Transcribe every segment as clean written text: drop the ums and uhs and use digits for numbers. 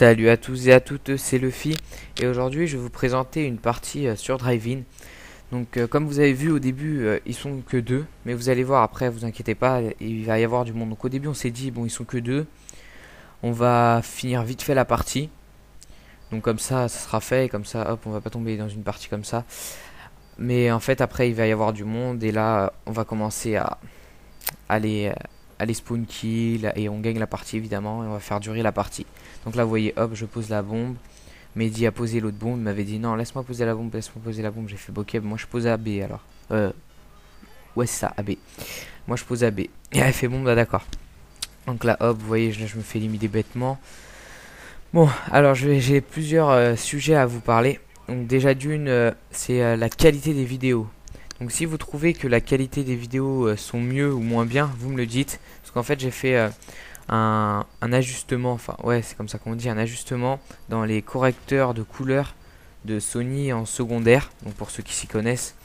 Salut à tous et à toutes, c'est Luffy et aujourd'hui je vais vous présenter une partie sur Drive-In. Donc comme vous avez vu au début ils sont que deux, mais vous allez voir après, vous inquiétez pas, il va y avoir du monde. Donc au début on s'est dit bon ils sont que deux, on va finir vite fait la partie. Donc comme ça sera fait, et comme ça hop on va pas tomber dans une partie comme ça. Mais en fait après il va y avoir du monde et là on va commencer à aller spawn kill et on gagne la partie évidemment et on va faire durer la partie. Donc là vous voyez hop je pose la bombe. Mehdi a posé l'autre bombe, il m'avait dit non laisse-moi poser la bombe, laisse-moi poser la bombe. J'ai fait ok moi je pose à B alors. Ouais c'est ça, AB. Moi je pose à B. Et elle fait bon bah d'accord. Donc là hop vous voyez je me fais limiter bêtement. Bon alors j'ai plusieurs sujets à vous parler. Donc déjà d'une c'est la qualité des vidéos. Donc si vous trouvez que la qualité des vidéos sont mieux ou moins bien, vous me le dites. Parce qu'en fait j'ai fait un ajustement, enfin ouais c'est comme ça qu'on dit, un ajustement dans les correcteurs de couleur de Sony en secondaire. Donc pour ceux qui s'y connaissent.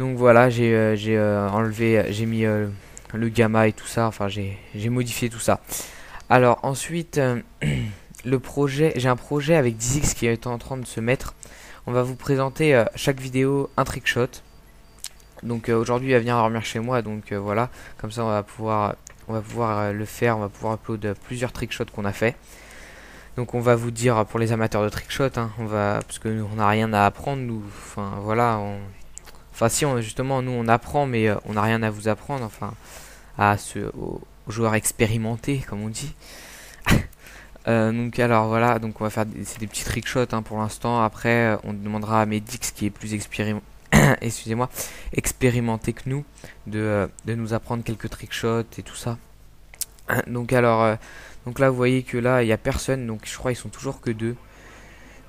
Donc voilà j'ai enlevé, j'ai mis le gamma et tout ça, enfin j'ai modifié tout ça. Alors ensuite le projet, j'ai un projet avec 10x qui est en train de se mettre. On va vous présenter chaque vidéo un trickshot. Donc aujourd'hui il va venir dormir chez moi, donc voilà, comme ça on va pouvoir le faire, on va pouvoir upload plusieurs trickshots qu'on a fait. Donc on va vous dire pour les amateurs de trickshot, hein, parce que nous on n'a rien à apprendre, nous, enfin voilà, enfin si justement nous on apprend, mais on n'a rien à vous apprendre, enfin aux joueurs expérimentés comme on dit. Donc alors voilà, donc on va faire c'est des petits trickshots hein, pour l'instant. Après on demandera à Medix qui est plus expérimenté excusez-moi, expérimenté que nous, de nous apprendre quelques trickshots et tout ça. Donc alors, donc là vous voyez que là il n'y a personne, donc je crois ils sont toujours que deux.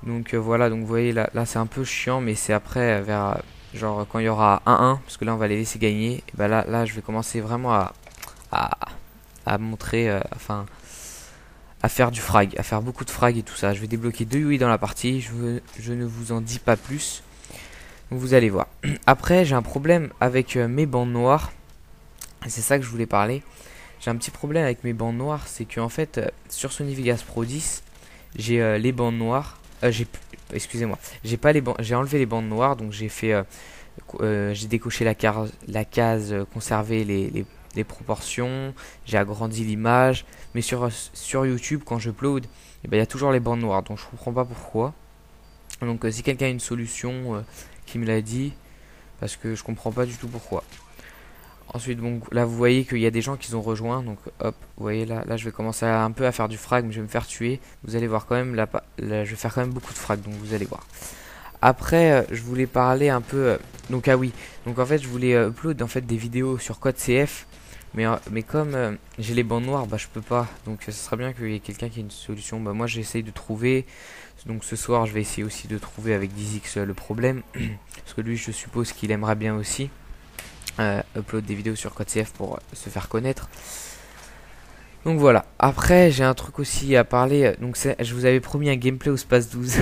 Donc voilà, donc vous voyez là c'est un peu chiant, mais c'est après vers genre quand il y aura 1-1, parce que là on va les laisser gagner. Et bah là je vais commencer vraiment à, à montrer, enfin à faire du frag, à faire beaucoup de frag et tout ça. Je vais débloquer 2 UI dans la partie, je ne vous en dis pas plus. Vous allez voir. Après, j'ai un problème avec mes bandes noires. C'est ça que je voulais parler. J'ai un petit problème avec mes bandes noires. C'est que en fait, sur Sony Vegas Pro 10, j'ai les bandes noires. Excusez-moi. J'ai pas les j'ai enlevé les bandes noires. Donc j'ai fait. J'ai décoché la case conserver les proportions. J'ai agrandi l'image. Mais sur YouTube, quand je upload, il y a toujours les bandes noires. Donc je comprends pas pourquoi. Donc si quelqu'un a une solution qui me l'a dit, parce que je comprends pas du tout pourquoi. Ensuite bon là vous voyez qu'il y a des gens qui ont rejoint, donc hop vous voyez là je vais commencer un peu à faire du frag, mais je vais me faire tuer. Vous allez voir quand même là, je vais faire quand même beaucoup de frag, donc vous allez voir. Après je voulais parler un peu donc ah oui, donc en fait je voulais upload en fait des vidéos sur code CF, mais comme j'ai les bandes noires, bah je peux pas. Donc ce serait bien qu'il y ait quelqu'un qui ait une solution. Bah moi j'essaye de trouver. Donc ce soir je vais essayer aussi de trouver avec 10x le problème. Parce que lui je suppose qu'il aimerait bien aussi upload des vidéos sur code CF pour se faire connaître. Donc voilà. Après j'ai un truc aussi à parler. Donc je vous avais promis un gameplay au Space 12.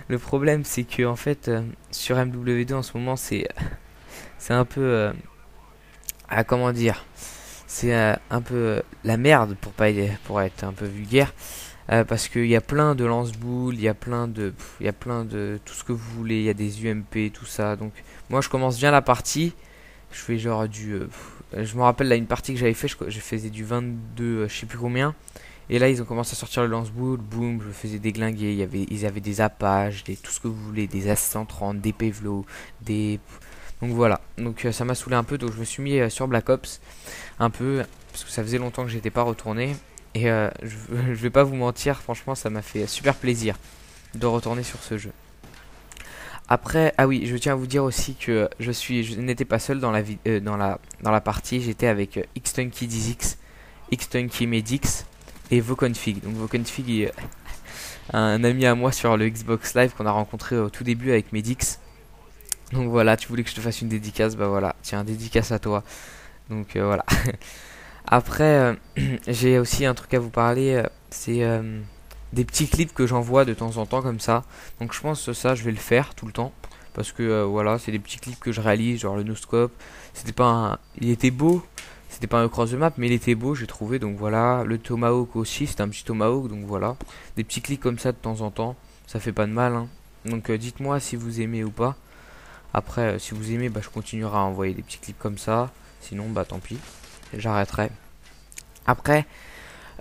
Le problème c'est que en fait sur MW2 en ce moment c'est un peu comment dire, c'est un peu la merde pour être un peu vulgaire. Parce qu'il y a plein de lance-boules, il y a plein de tout ce que vous voulez, il y a des UMP, tout ça. Donc moi je commence bien la partie, je fais genre je me rappelle là une partie que j'avais fait, je faisais du 22, je sais plus combien. Et là ils ont commencé à sortir le lance-boule, boum, je faisais déglinguer, ils avaient des Apaches, tout ce que vous voulez, des As-130, des Pevlo, donc voilà, donc ça m'a saoulé un peu, donc je me suis mis sur Black Ops un peu, parce que ça faisait longtemps que j'étais pas retourné. Et je vais pas vous mentir, franchement ça m'a fait super plaisir de retourner sur ce jeu. Après, ah oui, je tiens à vous dire aussi que je n'étais pas seul dans dans la partie, j'étais avec Xtunky 10x, Xtunky Medix et Voconfig. Donc Voconfig est un ami à moi sur le Xbox Live qu'on a rencontré au tout début avec Medix. Donc voilà, tu voulais que je te fasse une dédicace, bah voilà, tiens, dédicace à toi. Donc voilà. Après, j'ai aussi un truc à vous parler, c'est des petits clips que j'envoie de temps en temps comme ça. Donc je pense que ça, je vais le faire tout le temps. Parce que voilà, c'est des petits clips que je réalise, genre le no-scope. C'était pas il était beau, C'était pas un cross de map, mais il était beau, j'ai trouvé. Donc voilà, le tomahawk aussi, c'était un petit tomahawk. Donc voilà, des petits clics comme ça de temps en temps, ça fait pas de mal, hein. Donc dites-moi si vous aimez ou pas. Après, si vous aimez, bah, je continuerai à envoyer des petits clips comme ça. Sinon, bah tant pis, j'arrêterai. Après,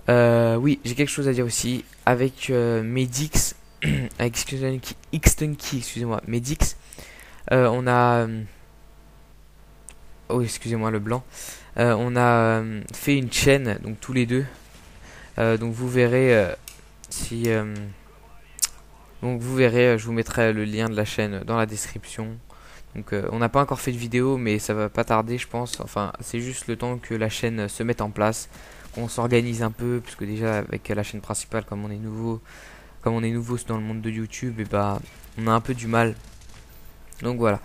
oui, j'ai quelque chose à dire aussi. Avec Medix, avec Xtunky, excusez-moi, Medix, on a... oh, excusez-moi, le blanc. On a fait une chaîne, donc tous les deux. Donc vous verrez si... donc vous verrez, je vous mettrai le lien de la chaîne dans la description. Donc on n'a pas encore fait de vidéo, mais ça va pas tarder, je pense. Enfin, c'est juste le temps que la chaîne se mette en place, qu'on s'organise un peu, puisque déjà avec la chaîne principale, comme on est nouveau dans le monde de YouTube, et bah on a un peu du mal. Donc voilà.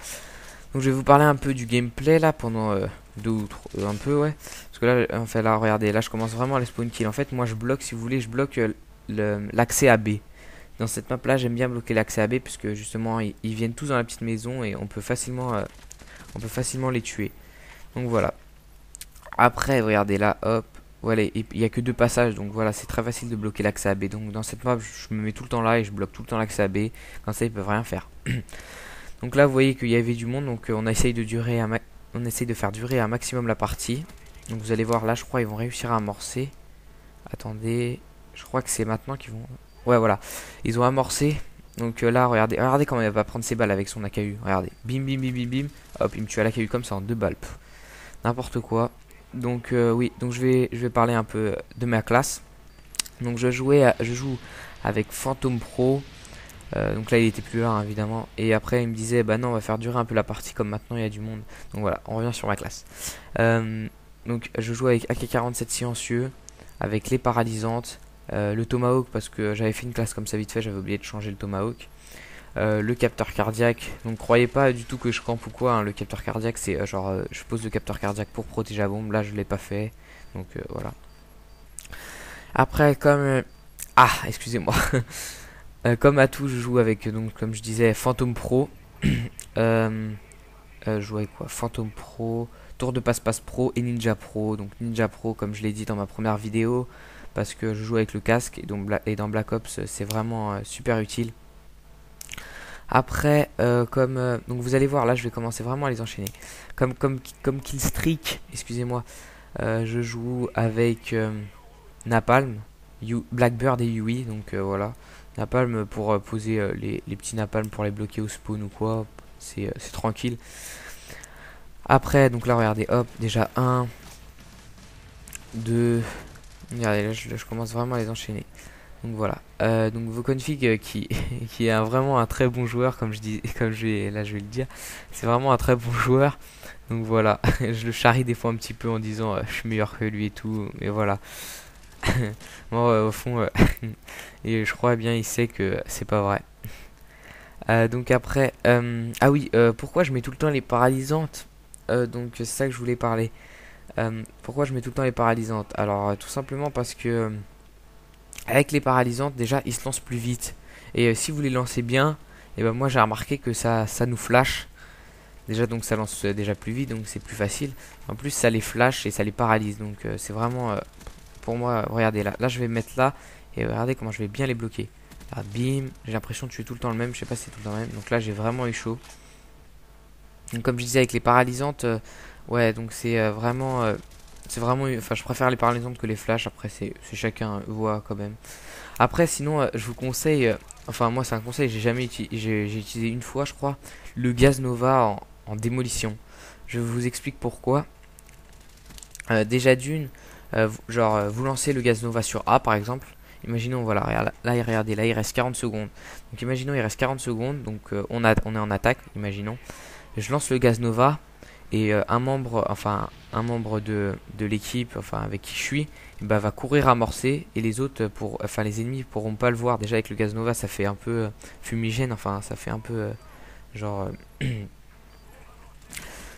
Donc je vais vous parler un peu du gameplay là pendant deux ou trois, un peu ouais. Parce que là, enfin là, regardez, là je commence vraiment à les spawn kill. En fait, moi je bloque, si vous voulez, je bloque l'accès à B. Dans cette map là, j'aime bien bloquer l'accès à B puisque justement ils viennent tous dans la petite maison et on peut facilement les tuer. Donc voilà. Après, regardez là, hop, voilà, il y a que deux passages, donc voilà, c'est très facile de bloquer l'accès à B. Donc dans cette map, je me mets tout le temps là et je bloque tout le temps l'accès à B. Comme ça, ils peuvent rien faire. Donc là, vous voyez qu'il y avait du monde, donc on essaye de faire durer un maximum la partie. Donc vous allez voir là, je crois ils vont réussir à amorcer. Attendez, je crois que c'est maintenant qu'ils vont... Ouais, voilà, ils ont amorcé. Donc là, regardez comment il va prendre ses balles avec son AKU. Regardez, bim bim bim bim bim. Hop, il me tue à l'AKU comme ça en deux balles. N'importe quoi. Donc oui, donc je vais parler un peu de ma classe. Donc je joue avec Phantom Pro. Donc là il était plus là hein, évidemment. Et après il me disait bah non on va faire durer un peu la partie comme maintenant il y a du monde. Donc voilà, on revient sur ma classe. Donc je joue avec AK-47 silencieux, avec les paralysantes, le Tomahawk parce que j'avais fait une classe comme ça vite fait, j'avais oublié de changer le Tomahawk. Le capteur cardiaque, donc croyez pas du tout que je campe ou quoi, hein. Le capteur cardiaque c'est genre je pose le capteur cardiaque pour protéger la bombe, là je l'ai pas fait. Donc voilà. Après comme... ah excusez-moi. Comme atout, je joue avec, donc, comme je disais, Phantom Pro. Je joue avec quoi? Phantom Pro, Tour de Passe-Passe Pro et Ninja Pro. Donc Ninja Pro, comme je l'ai dit dans ma première vidéo, parce que je joue avec le casque et, donc, dans Black Ops, c'est vraiment super utile. Après, donc vous allez voir, là je vais commencer vraiment à les enchaîner. Comme Killstreak, excusez-moi, je joue avec Napalm, Blackbird et Yui, donc voilà. Napalm pour poser les petits napalm pour les bloquer au spawn ou quoi, c'est tranquille. Après, donc là regardez, hop, déjà 1, 2, regardez là je commence vraiment à les enchaîner. Donc voilà, donc Voconfig qui est vraiment un très bon joueur, comme je dis, là je vais le dire, c'est vraiment un très bon joueur. Donc voilà, je le charrie des fois un petit peu en disant je suis meilleur que lui et tout, mais voilà. Moi au fond et je crois bien il sait que c'est pas vrai. Donc après ah oui, pourquoi je mets tout le temps les paralysantes, donc c'est ça que je voulais parler. Pourquoi je mets tout le temps les paralysantes? Alors tout simplement parce que avec les paralysantes déjà ils se lancent plus vite et si vous les lancez bien, et ben moi j'ai remarqué que ça nous flash déjà, donc ça lance déjà plus vite, donc c'est plus facile. En plus ça les flash et ça les paralyse, donc c'est vraiment pour moi. Regardez là je vais me mettre là et regardez comment je vais bien les bloquer. Là, bim, j'ai l'impression de tuer tout le temps le même, je sais pas si c'est tout le temps le même. Donc là j'ai vraiment eu chaud. Donc comme je disais avec les paralysantes, ouais, donc c'est vraiment enfin je préfère les paralysantes que les flashs. Après c'est chacun voit quand même. Après sinon je vous conseille, enfin moi c'est un conseil, j'ai utilisé une fois je crois le gaz Nova en démolition. Je vous explique pourquoi. Déjà d'une, vous lancez le gaz Nova sur A par exemple. Imaginons, voilà, là regardez, là il reste 40 secondes. Donc imaginons il reste 40 secondes, donc on est en attaque, imaginons. Je lance le gaz Nova et un membre de l'équipe, enfin avec qui je suis, bah, va courir amorcer et les autres, les ennemis pourront pas le voir. Déjà avec le gaz Nova ça fait un peu fumigène, enfin ça fait un peu genre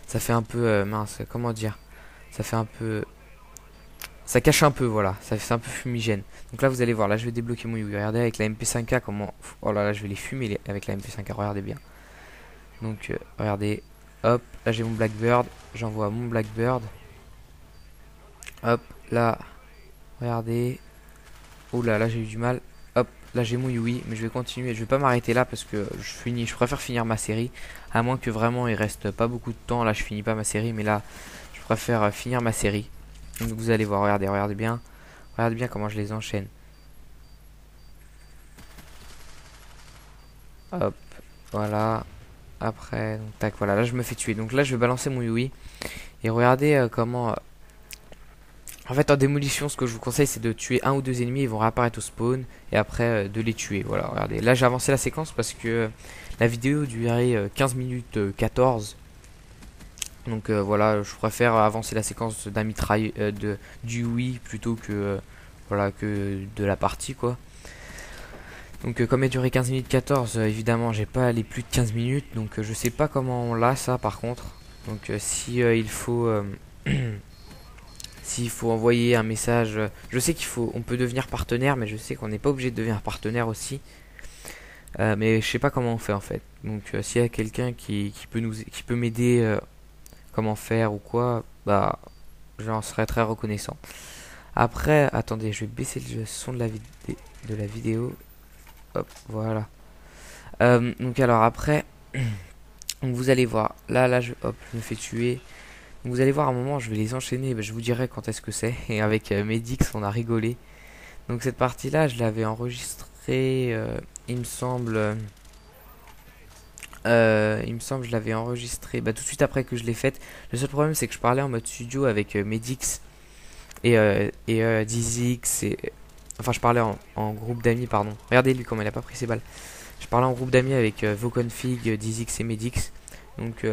ça fait un peu mince, comment dire, ça fait un peu, ça cache un peu, voilà, ça fait un peu fumigène. Donc là vous allez voir, là je vais débloquer mon Yui. Regardez avec la MP5K comment, oh là là je vais les fumer avec la MP5K, regardez bien. Donc regardez, hop, là j'ai mon Blackbird, j'envoie mon Blackbird. Hop, là, regardez. Oh là, là j'ai eu du mal. Hop, là j'ai mon oui, mais je vais continuer. Je vais pas m'arrêter là parce que je préfère finir ma série. À moins que vraiment il reste pas beaucoup de temps. Là je finis pas ma série, mais là je préfère finir ma série. Donc vous allez voir, regardez, regardez bien. Regardez bien comment je les enchaîne. Hop, voilà. Après, donc tac, voilà, là je me fais tuer. Donc là je vais balancer mon oui. Et regardez comment... En fait, en démolition, ce que je vous conseille, c'est de tuer un ou deux ennemis. Ils vont réapparaître au spawn. Et après, de les tuer. Voilà, regardez. Là, j'ai avancé la séquence parce que la vidéo durait 15 minutes 14. Donc voilà, je préfère avancer la séquence d'un mitraille du oui plutôt que voilà que de la partie quoi. Donc comme elle durait 15 minutes 14, évidemment, j'ai pas les plus de 15 minutes. Donc je sais pas comment on l'a ça par contre. Donc si il faut s'il faut envoyer un message, je sais on peut devenir partenaire, mais je sais qu'on n'est pas obligé de devenir partenaire aussi. Mais je sais pas comment on fait en fait. Donc s'il y a quelqu'un qui peut m'aider, comment faire ou quoi, bah j'en serais très reconnaissant. Après, attendez, je vais baisser le son de la vidéo. Hop, voilà. Donc alors après, donc vous allez voir. Hop, je me fais tuer. Donc vous allez voir à un moment, je vais les enchaîner. Bah, je vous dirai quand est-ce que c'est. Et avec Medix, on a rigolé. Donc cette partie-là, je l'avais enregistrée, il me semble. Je l'avais enregistré bah, tout de suite après que je l'ai faite. Le seul problème, c'est que je parlais en mode studio avec Medix et Dizix. Enfin, je parlais en groupe d'amis, pardon. Regardez lui comment il a pas pris ses balles. Je parlais en groupe d'amis avec Voconfig, Dizix et Medix. Donc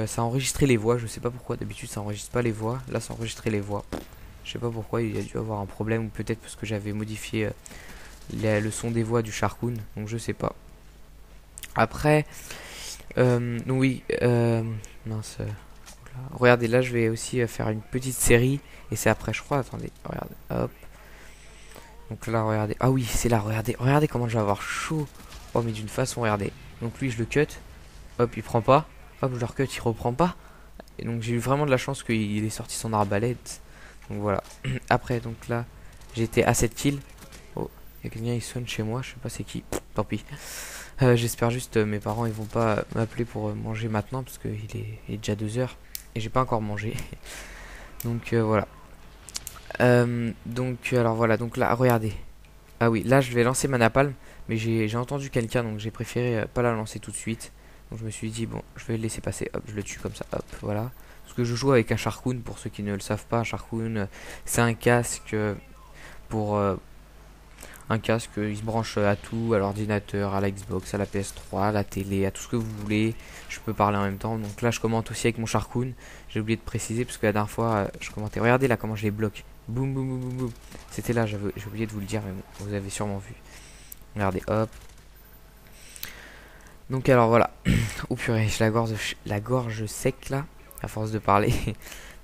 ça a enregistré les voix. Je sais pas pourquoi, d'habitude ça enregistre pas les voix. Là, ça a enregistré les voix. Je sais pas pourquoi, il a dû avoir un problème. Ou peut-être parce que j'avais modifié le son des voix du Sharkoon. Donc je sais pas. Après, oui, mince. Regardez, là, je vais aussi faire une petite série. Et c'est après, je crois. Attendez, regardez, hop. Donc là, regardez. Ah oui, c'est là, regardez. Regardez comment je vais avoir chaud. Oh, mais d'une façon, regardez. Donc lui, je le cut. Hop, il prend pas. Hop, je le recut, il reprend pas. Et donc j'ai eu vraiment de la chance qu'il ait sorti son arbalète. Donc voilà. Après, donc là, j'étais à 7 kills. Oh, il y a quelqu'un qui sonne chez moi. Je sais pas c'est qui. Tant pis. J'espère juste mes parents ils vont pas m'appeler pour manger maintenant parce il est déjà 2 heures et j'ai pas encore mangé. Donc voilà. Donc alors voilà, donc là regardez. Ah oui, là je vais lancer ma napalm, mais j'ai entendu quelqu'un donc j'ai préféré pas la lancer tout de suite. Donc je me suis dit bon, je vais le laisser passer. Hop, je le tue comme ça. Hop, voilà. Parce que je joue avec un Sharkoon pour ceux qui ne le savent pas, un Sharkoon c'est un casque pour un casque, il se branche à tout, à l'ordinateur, à la Xbox, à la PS3, à la télé, à tout ce que vous voulez. Je peux parler en même temps. Donc là, je commente aussi avec mon Sharkoon. J'ai oublié de préciser parce que la dernière fois, je commentais. Regardez là comment je les bloque. Boum, boum, boum, boum, boum. C'était là, j'ai oublié de vous le dire, mais bon, vous avez sûrement vu. Regardez, hop. Donc alors voilà. Oh purée, j'ai la gorge sec là, à force de parler.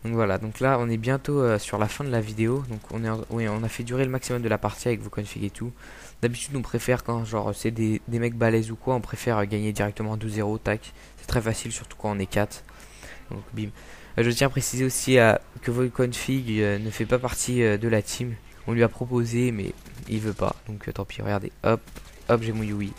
Donc voilà, donc là on est bientôt sur la fin de la vidéo. Donc oui, on a fait durer le maximum de la partie avec vos configs et tout. D'habitude on préfère quand genre c'est des mecs balèzes ou quoi, on préfère gagner directement 2-0, tac. C'est très facile surtout quand on est 4. Donc bim. Je tiens à préciser aussi que Voconfig ne fait pas partie de la team. On lui a proposé mais il veut pas. Donc tant pis, regardez. Hop, hop, j'ai mon Yui.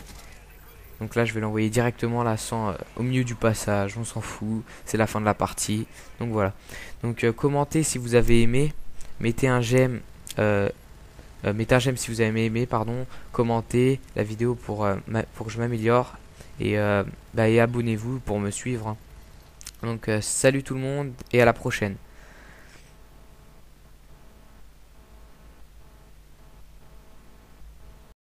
Donc là je vais l'envoyer directement là sans au milieu du passage, on s'en fout, c'est la fin de la partie. Donc voilà. Donc commentez si vous avez aimé, mettez un j'aime si vous avez aimé, pardon, commentez la vidéo pour que je m'améliore et et abonnez-vous pour me suivre, hein. Donc salut tout le monde et à la prochaine.